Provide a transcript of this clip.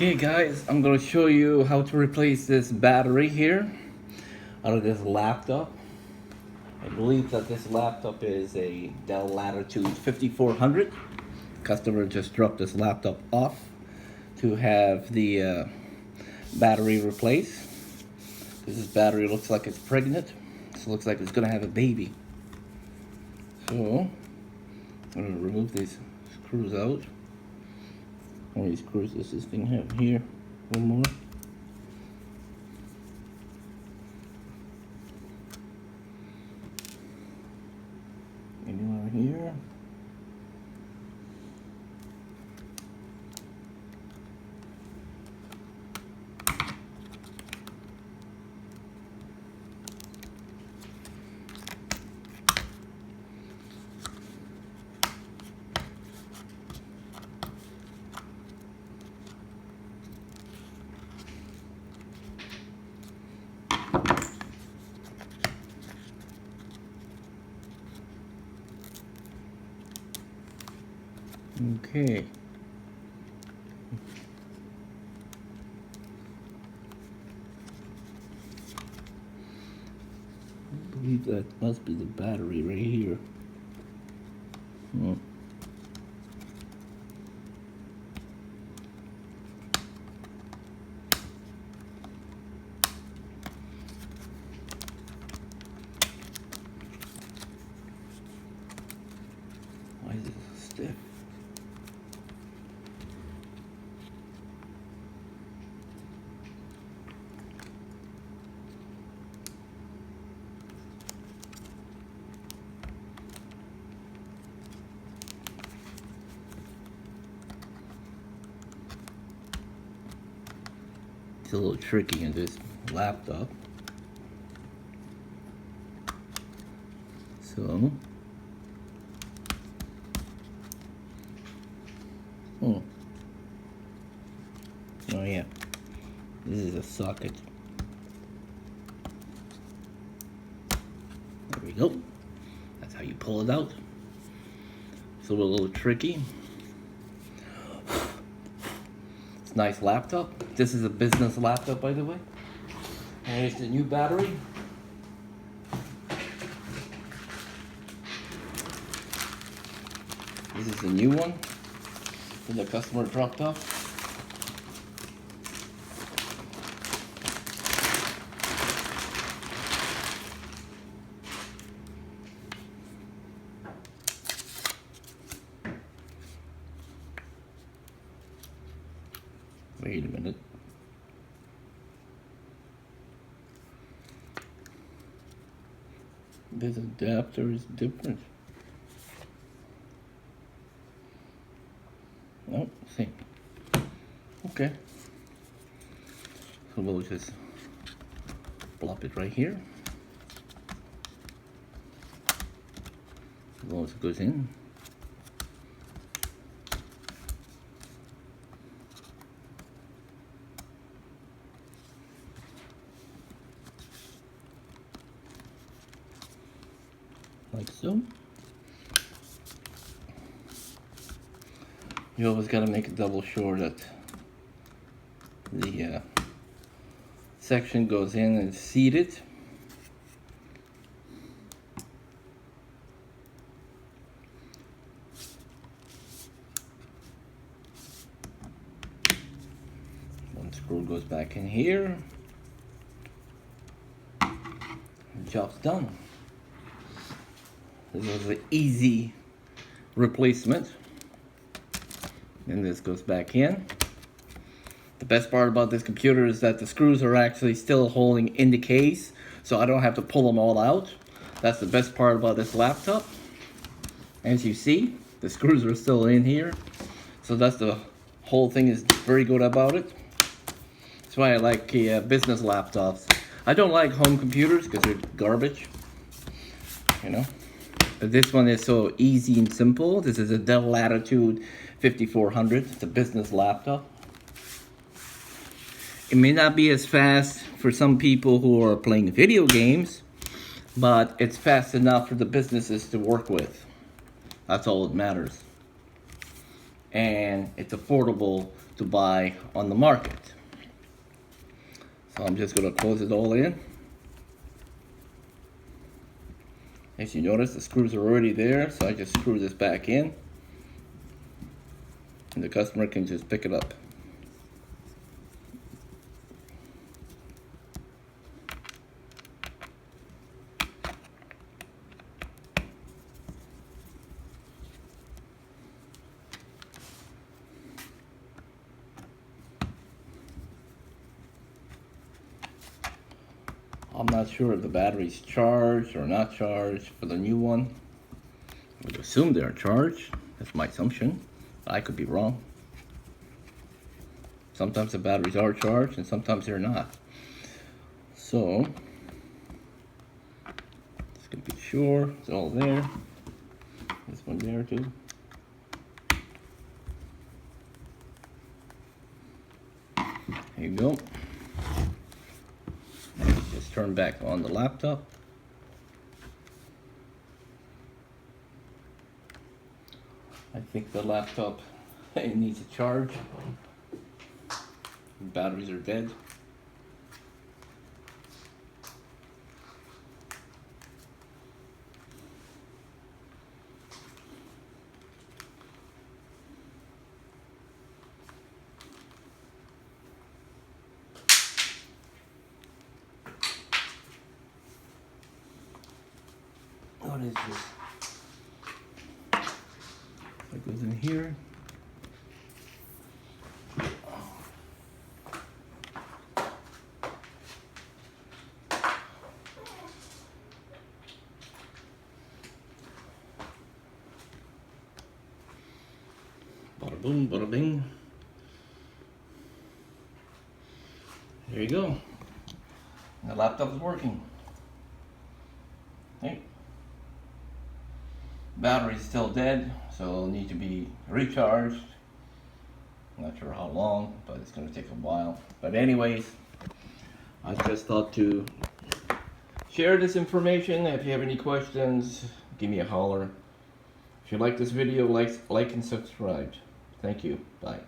Okay guys, I'm going to show you how to replace this battery here out of this laptop. I believe that this laptop is a Dell Latitude 5400. Customer just dropped this laptop off to have the battery replaced. This battery looks like it's pregnant. This looks like it's going to have a baby. So I'm going to remove these screws out. How many screws does this thing have here? One more. Any more here? Okay. I believe that must be the battery right here. Why is it so stiff? It's a little tricky in this laptop. So, oh yeah, this is a socket. There we go. That's how you pull it out. It's a little tricky. It's a nice laptop. This is a business laptop, by the way. And here's the new battery. This is the new one that the customer dropped off. Wait a minute. This adapter is different. Oh, same. Okay. So we'll just plop it right here. As long as it goes in. Like so. You always got to make double sure that the section goes in and seated. One screw goes back in here. The job's done. This was an easy replacement. And this goes back in. The best part about this computer is that the screws are actually still holding in the case, so I don't have to pull them all out. That's the best part about this laptop. As you see, the screws are still in here, so that's the whole thing is very good about it. That's why I like business laptops. I don't like home computers because they're garbage, you know. But this one is so easy and simple. This is a Dell Latitude 5400. It's a business laptop. It may not be as fast for some people who are playing video games, but it's fast enough for the businesses to work with. That's all that matters. and it's affordable to buy on the market. So I'm just going to close it all in. As you notice, the screws are already there, so I just screw this back in and the customer can just pick it up. I'm not sure if the battery's charged or not charged for the new one. I would assume they're charged. That's my assumption. I could be wrong. Sometimes the batteries are charged and sometimes they're not. So, just gonna be sure it's all there. This one there too. There you go. Just turn back on the laptop. I think the laptop it needs a charge. The batteries are dead. What is this? That goes in here. Bada boom, bada bing. There you go. The laptop is working. Okay. Battery is still dead, so it'll need to be recharged. Not sure how long, but it's going to take a while. But anyways, I just thought to share this information. If you have any questions, give me a holler. If you like this video, like and subscribe. Thank you. Bye.